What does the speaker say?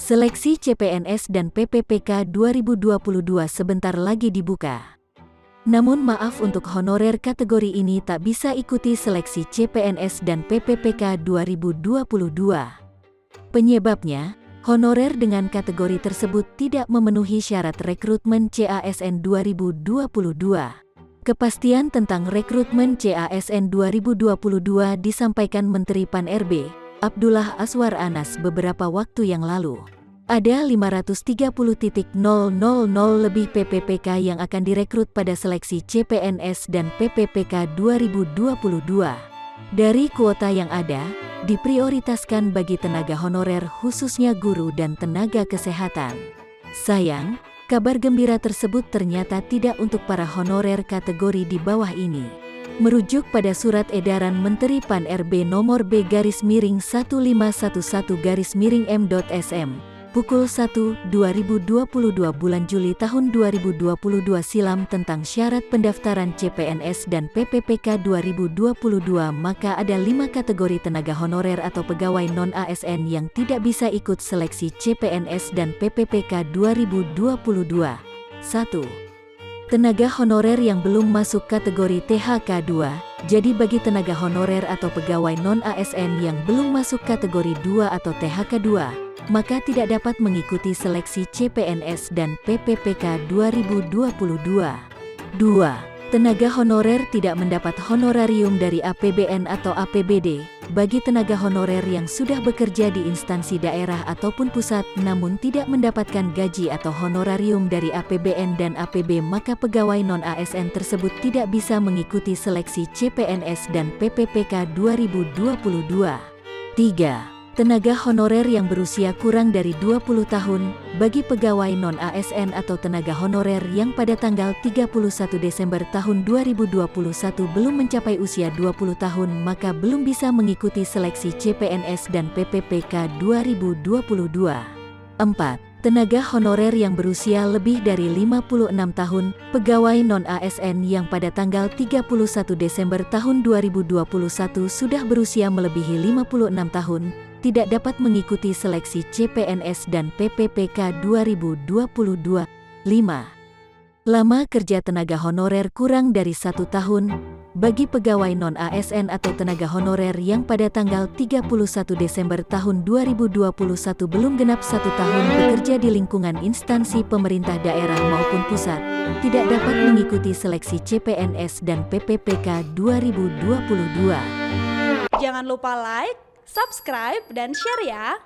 Seleksi CPNS dan PPPK 2022 sebentar lagi dibuka. Namun maaf, untuk honorer kategori ini tak bisa ikuti seleksi CPNS dan PPPK 2022. Penyebabnya, honorer dengan kategori tersebut tidak memenuhi syarat rekrutmen CASN 2022. Kepastian tentang rekrutmen CASN 2022 disampaikan Menteri Pan-RB, Abdullah Azwar Anas beberapa waktu yang lalu. Ada 530.000 lebih PPPK yang akan direkrut pada seleksi CPNS dan PPPK 2022. Dari kuota yang ada, diprioritaskan bagi tenaga honorer khususnya guru dan tenaga kesehatan. Sayang, kabar gembira tersebut ternyata tidak untuk para honorer kategori di bawah ini. Merujuk pada Surat Edaran Menteri Pan-RB nomor B-1511-M.SM, pukul 1/2022 bulan Juli tahun 2022 silam tentang syarat pendaftaran CPNS dan PPPK 2022, maka ada 5 kategori tenaga honorer atau pegawai non-ASN yang tidak bisa ikut seleksi CPNS dan PPPK 2022. 1. Tenaga honorer yang belum masuk kategori THK2. Jadi bagi tenaga honorer atau pegawai non-ASN yang belum masuk kategori 2 atau THK2, maka tidak dapat mengikuti seleksi CPNS dan PPPK 2022. 2. Tenaga honorer tidak mendapat honorarium dari APBN atau APBD. Bagi tenaga honorer yang sudah bekerja di instansi daerah ataupun pusat namun tidak mendapatkan gaji atau honorarium dari APBN dan APB, maka pegawai non-ASN tersebut tidak bisa mengikuti seleksi CPNS dan PPPK 2022. 3. Tenaga honorer yang berusia kurang dari 20 tahun, bagi pegawai non-ASN atau tenaga honorer yang pada tanggal 31 Desember tahun 2021 belum mencapai usia 20 tahun, maka belum bisa mengikuti seleksi CPNS dan PPPK 2022. 4. Tenaga honorer yang berusia lebih dari 56 tahun, pegawai non-ASN yang pada tanggal 31 Desember tahun 2021 sudah berusia melebihi 56 tahun, tidak dapat mengikuti seleksi CPNS dan PPPK 2022. 5. Lama kerja tenaga honorer kurang dari 1 tahun, bagi pegawai non-ASN atau tenaga honorer yang pada tanggal 31 Desember tahun 2021 belum genap 1 tahun bekerja di lingkungan instansi pemerintah daerah maupun pusat, tidak dapat mengikuti seleksi CPNS dan PPPK 2022. Jangan lupa like, subscribe, dan share ya!